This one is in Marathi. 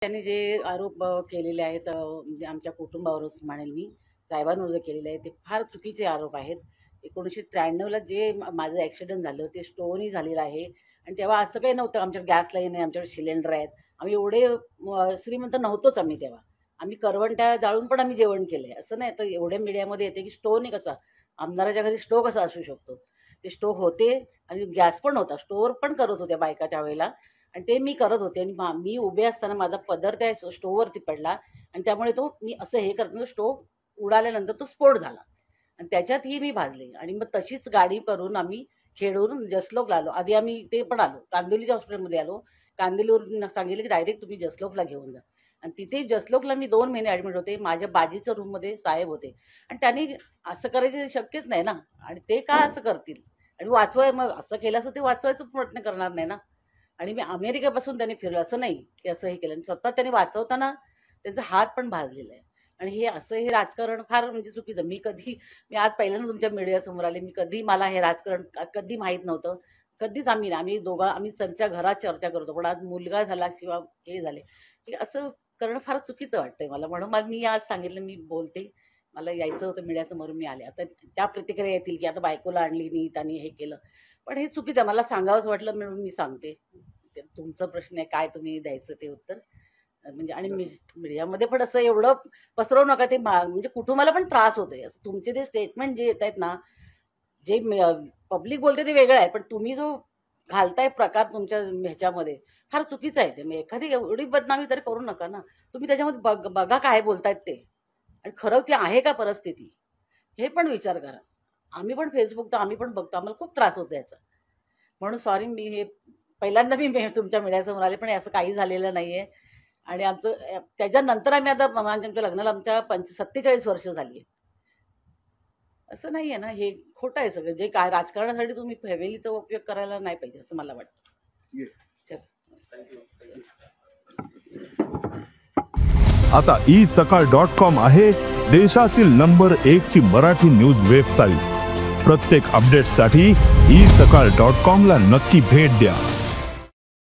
त्यांनी जे आरोप केलेले आहेत म्हणजे आमच्या कुटुंबावरच म्हणेल मी, साहेबांवर जे केलेले आहेत ते फार चुकीचे आरोप आहेत. 1993ला जे माझं ॲक्सिडेंट झालं ते स्टोनही झालेलं आहे आणि तेव्हा असं काही नव्हतं. आमच्याकडे गॅस लाईन आहे, आमच्याकडे सिलेंडर आहेत. आम्ही एवढे श्रीमंत नव्हतोच आम्ही तेव्हा. आम्ही करवंट्या जाळून पण आम्ही जेवण केलं आहे. असं नाही तर एवढ्या मीडियामध्ये येते की स्टोव्हही कसा, आमदाराच्या घरी स्टोव्ह कसा असू शकतो. ते स्टोव्ह होते आणि गॅस पण होता. स्टोअर पण करत होत्या बायका त्यावेळेला आणि ते मी करत होते आणि मी उभे असताना माझा पदर त्या स्टोव्हवरती पडला आणि त्यामुळे तो मी असं हे करताना स्टोव्ह उडाल्यानंतर तो स्फोट झाला आणि त्याच्यातही मी भाजले आणि मग तशीच गाडी करून आम्ही खेडून जसलोकला आलो. आधी आम्ही ते पण आलो, कांदिवलीच्या हॉस्पिटलमध्ये आलो. कांदिवलीवरून सांगितलं की डायरेक्ट तुम्ही जसलोकला घेऊन जा आणि तिथे जसलोकला मी 2 महिने ॲडमिट होते. माझ्या बाजीच्या रूममध्ये साहेब होते आणि त्यांनी असं करायचं शक्यच नाही ना आणि ते का असं करतील आणि मग असं केलं असं ते वाचवायचा प्रयत्न करणार नाही ना. आणि मी अमेरिकेपासून त्यांनी फिरलं असं नाही की असं हे केलं आणि स्वतः त्यांनी वाचवताना त्यांचा हात पण भाजलेला आहे आणि हे राजकारण फार म्हणजे चुकीचं. मी आज पहिल्यांदा तुमच्या मीडियासमोर आले. मला हे राजकारण कधी माहीत नव्हतं. कधीच आम्ही त्यांच्या घरात चर्चा करतो पण आज मुलगा झाला किंवा हे झाले की असं करणं फार चुकीचं वाटतंय मला. म्हणून मी आज सांगितलं मी बोलते. मला यायचं होतं मीडियासमोर मी आले. आता त्या प्रतिक्रिया येतील की आता बायकोला आणली नाही त्यांनी हे केलं पण हे चुकीचं आहे. मला सांगावंच वाटलं म्हणून मी सांगते. तुमचा प्रश्न आहे काय तुम्ही द्यायचं ते उत्तर म्हणजे आणि मीडियामध्ये पण असं एवढं पसरवू नका. ते म्हणजे कुटुंबाला पण त्रास होतोय. असं तुमचे ते स्टेटमेंट जे येत आहेत ना, जे पब्लिक बोलते ते वेगळं आहे पण तुम्ही जो घालताय प्रकार तुमच्या ह्याच्यामध्ये फार चुकीचं आहे. ते एखादी एवढी बदनामी तरी करू नका ना. तुम्ही त्याच्यामध्ये बघा काय बोलतायत ते आणि खरं ती आहे का परिस्थिती हे पण विचार करा. आम्ही पण फेसबुक तर आम्ही पण बघतो. आम्हाला खूप त्रास होतो याचा. म्हणून सॉरी मी हे पहिल्यांदा मी तुमच्या मीडियासमोर आले पण असं काही झालेलं नाहीये आणि आमचं त्याच्यानंतर आम्ही आता आमच्या लग्नाला 47 वर्ष झाली आहे. असं नाहीये ना, हे खोटं आहे सगळं. जे काय राजकारणासाठी तुम्ही फॅमिलीचा उपयोग करायला नाही पाहिजे असं मला वाटतं. आता isakal.com आहे देशातील नंबर 1 ची मराठी न्यूज वेबसाईट. प्रत्येक अपडेटसाठी isakal.com ला नक्की भेट द्या.